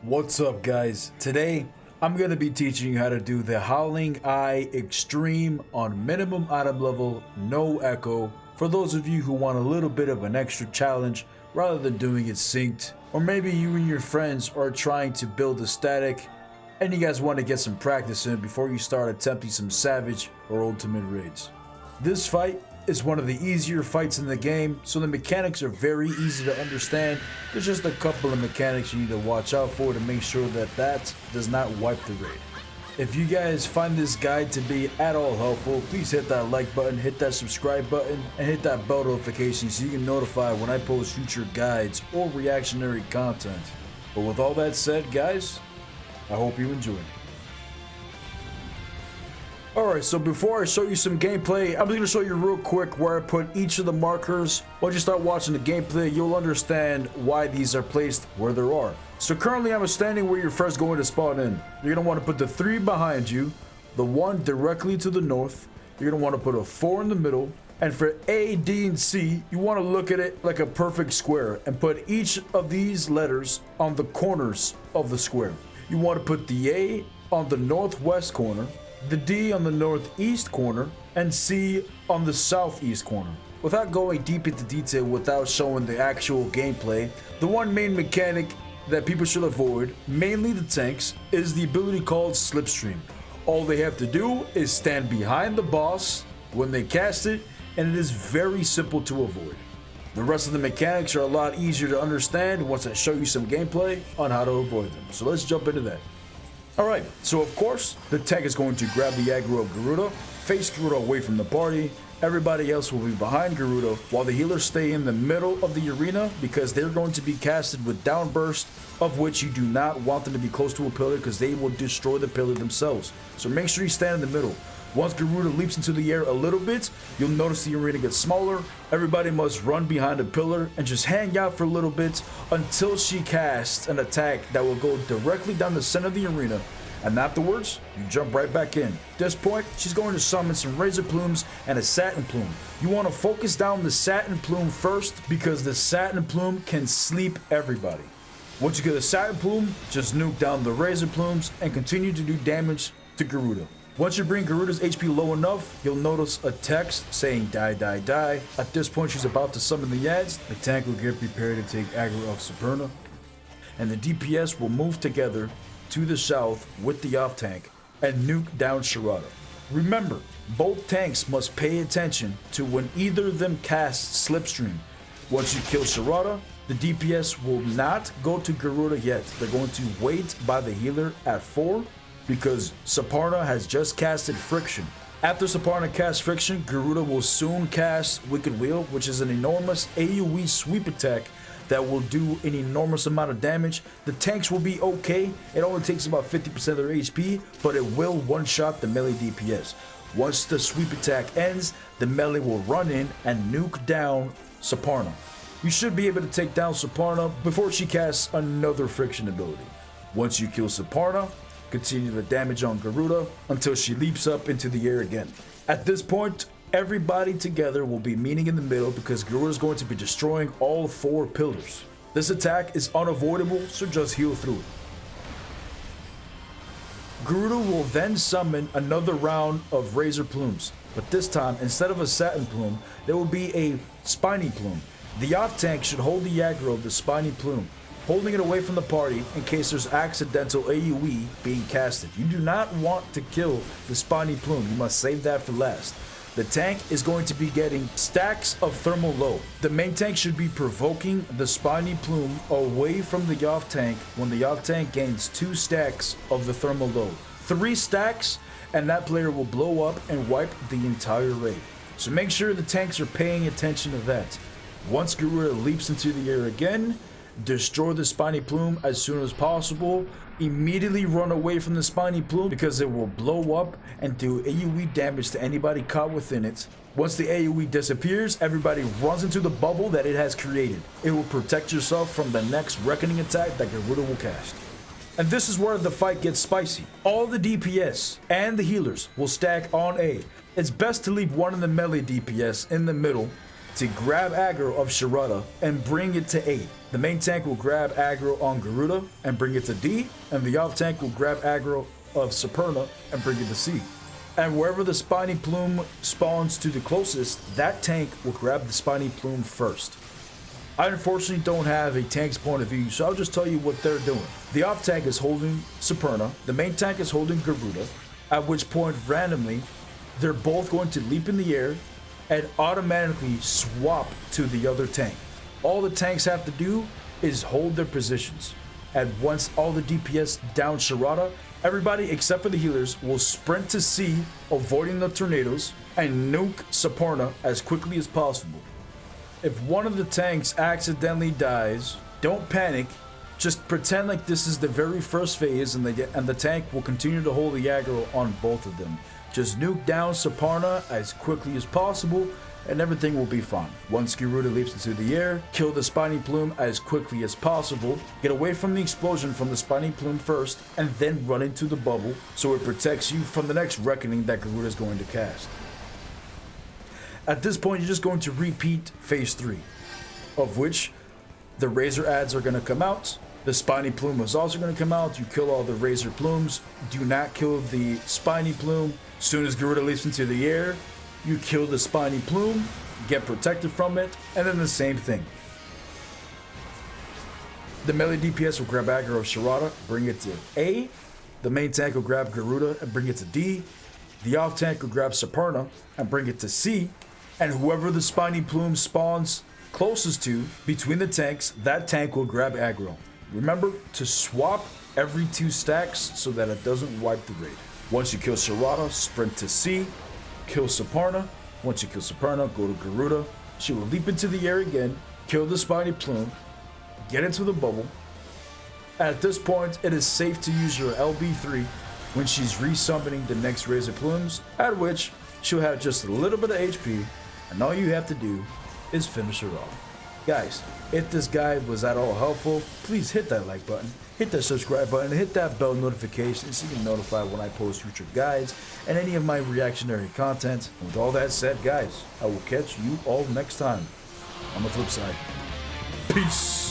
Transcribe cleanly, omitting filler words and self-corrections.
What's up, guys? Today I'm going to be teaching you how to do the Howling Eye Extreme on minimum item level, no echo, for those of you who want a little bit of an extra challenge rather than doing it synced. Or maybe you and your friends are trying to build a static and you guys want to get some practice in before you start attempting some savage or ultimate raids. This fight is one of the easier fights in the game, so the mechanics are very easy to understand. There's just a couple of mechanics you need to watch out for to make sure that does not wipe the raid. If you guys find this guide to be at all helpful, please hit that like button, hit that subscribe button, and hit that bell notification so you can notify when I post future guides or reactionary content. But with all that said, guys, I hope you enjoy. Alright, so before I show you some gameplay, I'm just going to show you real quick where I put each of the markers. Once you start watching the gameplay, you'll understand why these are placed where they are. So currently I'm standing where you're first going to spawn in. You're going to want to put the 3 behind you, the 1 directly to the north. You're going to want to put a 4 in the middle. And for A, D, and C, you want to look at it like a perfect square and put each of these letters on the corners of the square. You want to put the A on the northwest corner, the D on the northeast corner, and C on the southeast corner. Without going deep into detail without showing the actual gameplay, the one main mechanic that people should avoid, mainly the tanks, is the ability called Slipstream. All they have to do is stand behind the boss when they cast it, and it is very simple to avoid. The rest of the mechanics are a lot easier to understand once I show you some gameplay on how to avoid them. So let's jump into that. Alright, so of course, the tank is going to grab the aggro of Garuda, face Garuda away from the party. Everybody else will be behind Garuda, while the healers stay in the middle of the arena because they're going to be casted with downburst, of which you do not want them to be close to a pillar because they will destroy the pillar themselves. So make sure you stand in the middle. Once Garuda leaps into the air a little bit, you'll notice the arena gets smaller. Everybody must run behind a pillar and just hang out for a little bit until she casts an attack that will go directly down the center of the arena. And afterwards, you jump right back in. At this point, she's going to summon some razor plumes and a satin plume. You want to focus down the satin plume first because the satin plume can sleep everybody. Once you get a satin plume, just nuke down the razor plumes and continue to do damage to Garuda. Once you bring Garuda's HP low enough, you'll notice a text saying die, die, die. At this point, she's about to summon the ads. The tank will get prepared to take aggro of Superna, and the DPS will move together to the south with the off tank and nuke down Sharada. Remember, both tanks must pay attention to when either of them casts Slipstream. Once you kill Sharada, the DPS will not go to Garuda yet. They're going to wait by the healer at 4 because Saparna has just casted Friction. After Saparna casts Friction, Garuda will soon cast Wicked Wheel, which is an enormous AoE sweep attack that will do an enormous amount of damage. The tanks will be okay. It only takes about 50% of their HP, but it will one-shot the melee DPS. Once the sweep attack ends, the melee will run in and nuke down Saparna. You should be able to take down Saparna before she casts another Friction ability. Once you kill Saparna, continue the damage on Garuda until she leaps up into the air again. At this point, everybody together will be meeting in the middle because Garuda is going to be destroying all 4 pillars. This attack is unavoidable, so just heal through it. Garuda will then summon another round of razor plumes, but this time, instead of a satin plume, there will be a spiny plume. The off tank should hold the aggro of the spiny plume, holding it away from the party in case there's accidental AoE being casted. You do not want to kill the spiny plume, you must save that for last. The tank is going to be getting stacks of thermal low. The main tank should be provoking the spiny plume away from the off tank when the off tank gains 2 stacks of the thermal low. 3 stacks and that player will blow up and wipe the entire raid. So make sure the tanks are paying attention to that. Once Garuda leaps into the air again, destroy the spiny plume as soon as possible. Immediately run away from the spiny plume because it will blow up and do AoE damage to anybody caught within it. Once the AoE disappears, everybody runs into the bubble that it has created. It will protect yourself from the next reckoning attack that Garuda will cast. And this is where the fight gets spicy. All the DPS and the healers will stack on A. It's best to leave one of the melee DPS in the middle to grab aggro of Garuda and bring it to A. The main tank will grab aggro on Garuda and bring it to D, and the off tank will grab aggro of Superna and bring it to C. And wherever the spiny plume spawns to the closest, that tank will grab the spiny plume first. I unfortunately don't have a tank's point of view, so I'll just tell you what they're doing. The off tank is holding Superna, the main tank is holding Garuda, at which point randomly, they're both going to leap in the air and automatically swap to the other tank. All the tanks have to do is hold their positions. And once all the DPS down Garuda, everybody except for the healers will sprint to C, avoiding the tornadoes, and nuke Superna as quickly as possible. If one of the tanks accidentally dies, don't panic. Just pretend like this is the very first phase and the tank will continue to hold the aggro on both of them. Just nuke down Superna as quickly as possible and everything will be fine. Once Garuda leaps into the air, kill the spiny plume as quickly as possible, get away from the explosion from the spiny plume first, and then run into the bubble so it protects you from the next reckoning that Garuda is going to cast. At this point, you're just going to repeat phase 3, of which the razor ads are going to come out. The spiny plume is also going to come out. You kill all the razor plumes. Do not kill the spiny plume. As soon as Garuda leaps into the air, you kill the spiny plume, get protected from it, and then the same thing. The melee DPS will grab aggro of Garuda, bring it to A. The main tank will grab Garuda and bring it to D. The off tank will grab Superna and bring it to C. And whoever the spiny plume spawns closest to between the tanks, that tank will grab aggro. Remember to swap every 2 stacks so that it doesn't wipe the raid. Once you kill Garuda, sprint to C, kill Superna. Once you kill Superna, go to Garuda. She will leap into the air again, kill the spiny plume, get into the bubble. At this point, it is safe to use your LB3 when she's resummoning the next razor plumes, at which she'll have just a little bit of HP, and all you have to do is finish her off. Guys, if this guide was at all helpful, please hit that like button, hit that subscribe button, and hit that bell notification so you can be notified when I post future guides and any of my reactionary content. And with all that said, guys, I will catch you all next time on the flip side. Peace.